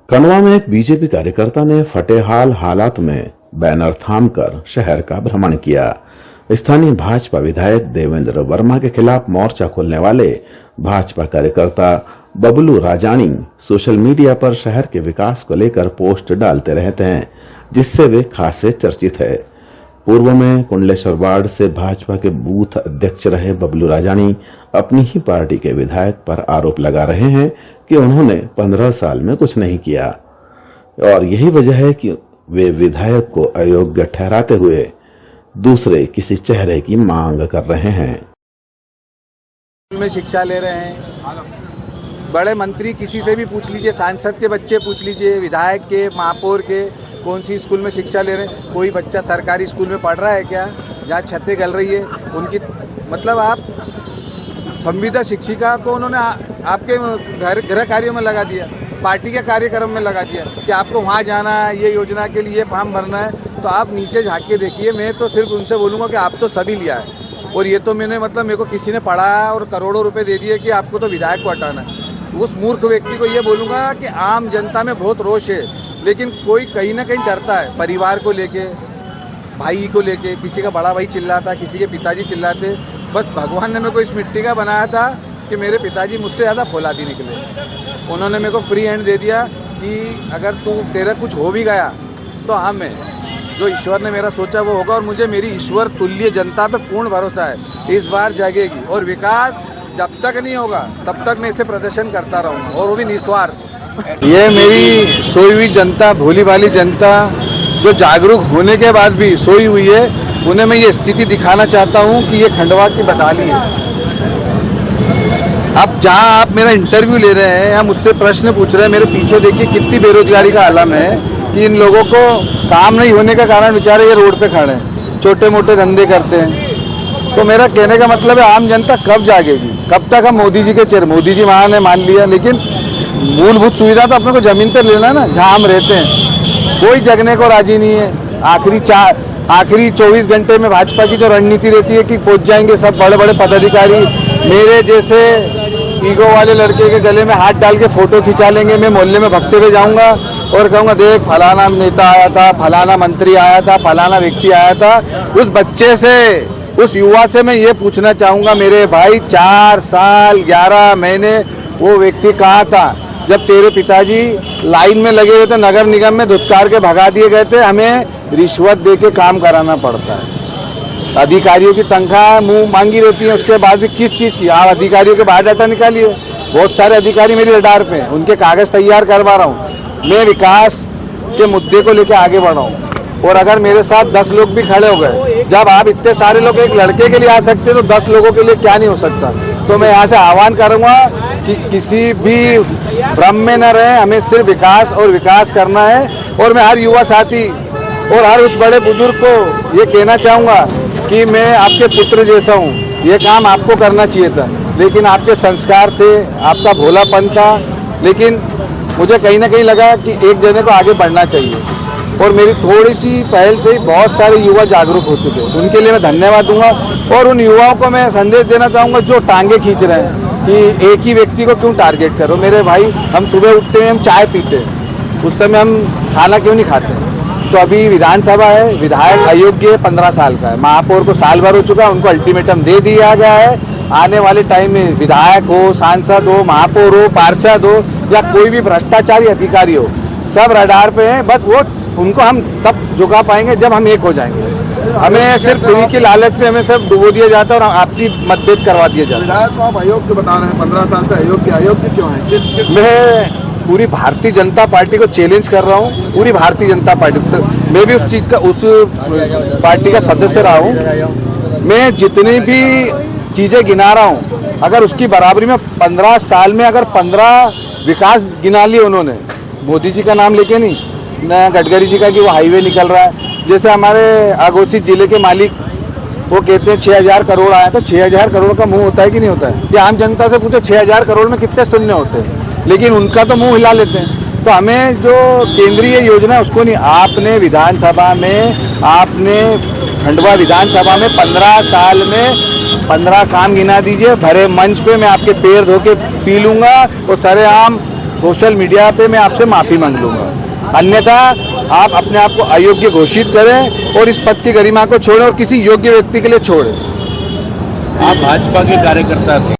खंडवा में एक बीजेपी कार्यकर्ता ने फटेहाल हालात में बैनर थामकर शहर का भ्रमण किया। स्थानीय भाजपा विधायक देवेंद्र वर्मा के खिलाफ मोर्चा खोलने वाले भाजपा कार्यकर्ता बबलू राजानी सोशल मीडिया पर शहर के विकास को लेकर पोस्ट डालते रहते हैं, जिससे वे खासे चर्चित है। पूर्व में कुंडलेश्वर वार्ड से भाजपा के बूथ अध्यक्ष रहे बबलू राजानी अपनी ही पार्टी के विधायक पर आरोप लगा रहे हैं कि उन्होंने 15 साल में कुछ नहीं किया और यही वजह है कि वे विधायक को अयोग्य ठहराते हुए दूसरे किसी चेहरे की मांग कर रहे हैं। में शिक्षा ले रहे हैं, बड़े मंत्री किसी से भी पूछ लीजिए, सांसद के बच्चे पूछ लीजिए, विधायक के, महापौर के, कौन सी स्कूल में शिक्षा ले रहे हैं। कोई बच्चा सरकारी स्कूल में पढ़ रहा है क्या जहाँ छतें गल रही है उनकी? मतलब आप संविदा शिक्षिका को उन्होंने आपके गृह कार्यों में लगा दिया, पार्टी के कार्यक्रम में लगा दिया कि आपको वहाँ जाना है, ये योजना के लिए फॉर्म भरना है। तो आप नीचे झाँक के देखिए। मैं तो सिर्फ उनसे बोलूँगा कि आप तो सभी लिया है और ये तो मैंने मेरे को किसी ने पढ़ाया और करोड़ों रुपए दे दिए कि आपको तो विधायक को हटाना है। उस मूर्ख व्यक्ति को ये बोलूँगा कि आम जनता में बहुत रोष है, लेकिन कोई कहीं ना कहीं डरता है। परिवार को लेके, भाई को लेके, किसी का बड़ा भाई चिल्लाता, किसी के पिताजी चिल्लाते। बस भगवान ने मेरे को इस मिट्टी का बनाया था कि मेरे पिताजी मुझसे ज़्यादा फौलादी निकले। उन्होंने मेरे को फ्री हैंड दे दिया कि अगर तेरा कुछ हो भी गया तो हम हैं, जो ईश्वर ने मेरा सोचा वो होगा। और मुझे मेरी ईश्वर तुल्य जनता पे पूर्ण भरोसा है, इस बार जागेगी। और विकास जब तक नहीं होगा तब तक मैं इसे प्रदर्शन करता रहूँगा, और वो भी निस्वार्थ। ये मेरी सोई हुई जनता, भोली भाली जनता जो जागरूक होने के बाद भी सोई हुई है, उन्हें मैं ये स्थिति दिखाना चाहता हूँ कि ये खंडवा की बदहाली है। अब जहाँ आप मेरा इंटरव्यू ले रहे हैं, हम मुझसे प्रश्न पूछ रहे हैं, मेरे पीछे देखिए कितनी बेरोजगारी का आलम है कि इन लोगों को काम नहीं होने का कारण बेचारे ये रोड पे खड़े हैं, छोटे मोटे धंधे करते हैं। तो मेरा कहने का मतलब है आम जनता कब जागेगी? कब तक हम मोदी जी के चेहरे, मोदी जी महान है मान लिया, लेकिन मूलभूत सुविधा तो अपने को जमीन पर लेना है ना, जहाँ हम रहते हैं। कोई जगने को राजी नहीं है। आखिरी 24 घंटे में भाजपा की जो रणनीति रहती है कि पहुंच जाएंगे सब बड़े बड़े पदाधिकारी, मेरे जैसे ईगो वाले लड़के के गले में हाथ डाल के फोटो खिंचा लेंगे। मैं मोहल्ले में भगते हुए जाऊंगा और कहूँगा देख फलाना नेता आया था, फलाना मंत्री आया था, फलाना व्यक्ति आया था। उस बच्चे से, उस युवा से मैं ये पूछना चाहूँगा, मेरे भाई 4 साल 11 महीने वो व्यक्ति कहाँ था जब तेरे पिताजी लाइन में लगे हुए थे, नगर निगम में धुतकार के भगा दिए गए थे? हमें रिश्वत दे के काम कराना पड़ता है। अधिकारियों की तनख्वाह मुंह मांगी रहती है, उसके बाद भी किस चीज़ की? आप अधिकारियों के बायोडाटा निकालिए। बहुत सारे अधिकारी मेरी रडार पे हैं, उनके कागज़ तैयार करवा रहा हूँ। मैं विकास के मुद्दे को लेकर आगे बढ़ रहा हूँ। और अगर मेरे साथ 10 लोग भी खड़े हो गए, जब आप इतने सारे लोग एक लड़के के लिए आ सकते हैं तो 10 लोगों के लिए क्या नहीं हो सकता? तो मैं यहाँ से आह्वान करूँगा कि किसी भी भ्रम में न रहे, हमें सिर्फ विकास और विकास करना है। और मैं हर युवा साथी और हर उस बड़े बुजुर्ग को ये कहना चाहूँगा कि मैं आपके पुत्र जैसा हूँ, ये काम आपको करना चाहिए था, लेकिन आपके संस्कार थे, आपका भोलापन था। लेकिन मुझे कहीं ना कहीं लगा कि एक जने को आगे बढ़ना चाहिए, और मेरी थोड़ी सी पहल से ही बहुत सारे युवा जागरूक हो चुके हैं। उनके लिए मैं धन्यवाद दूंगा। और उन युवाओं को मैं संदेश देना चाहूँगा जो टांगे खींच रहे हैं कि एक ही व्यक्ति को क्यों टारगेट करो। मेरे भाई, हम सुबह उठते हैं, हम चाय पीते हैं, उस समय हम खाना क्यों नहीं खाते? तो अभी विधानसभा है, विधायक अयोग्य है, 15 साल का है। महापौर को साल भर हो चुका है, उनको अल्टीमेटम दे दिया गया है। आने वाले टाइम में विधायक हो, सांसद हो, महापौर हो, पार्षद हो या कोई भी भ्रष्टाचारी अधिकारी हो, सब रडार पे हैं। बस उनको हम तब झुका पाएंगे जब हम एक हो जाएंगे। हमें सिर्फ फ्री की लालच पे हमें सब डुबो दिया जाता है और आपसी मतभेद करवा दिया जाता है। विधायक को आप अयोग्य बता रहे हैं, 15 साल से अयोग्य क्यों है? मैं पूरी भारतीय जनता पार्टी को चैलेंज कर रहा हूँ, पूरी भारतीय जनता पार्टी। तो मैं भी उस पार्टी का सदस्य रहा हूँ। मैं जितनी भी चीज़ें गिना रहा हूँ, अगर उसकी बराबरी में 15 साल में अगर 15 विकास गिना लिए उन्होंने, मोदी जी का नाम लेके नहीं, न गडकरी जी का कि वो हाईवे निकल रहा है। जैसे हमारे अघोषित जिले के मालिक वो कहते हैं 6000 करोड़ आया, तो 6000 करोड़ का मुंह होता है कि नहीं होता है? ये आम जनता से पूछे 6000 करोड़ में कितने शून्य होते हैं, लेकिन उनका तो मुंह हिला लेते हैं। तो हमें जो केंद्रीय योजना है उसको नहीं, आपने विधानसभा में, आपने खंडवा विधानसभा में 15 साल में 15 काम गिना दीजिए। भरे मंच पे मैं आपके पैर धो के पी लूँगा और सरेआम सोशल मीडिया पे मैं आपसे माफ़ी मांग लूँगा, अन्यथा आप अपने आप को अयोग्य घोषित करें और इस पद की गरिमा को छोड़ें और किसी योग्य व्यक्ति के लिए छोड़ें। आप भाजपा के कार्यकर्ता थे,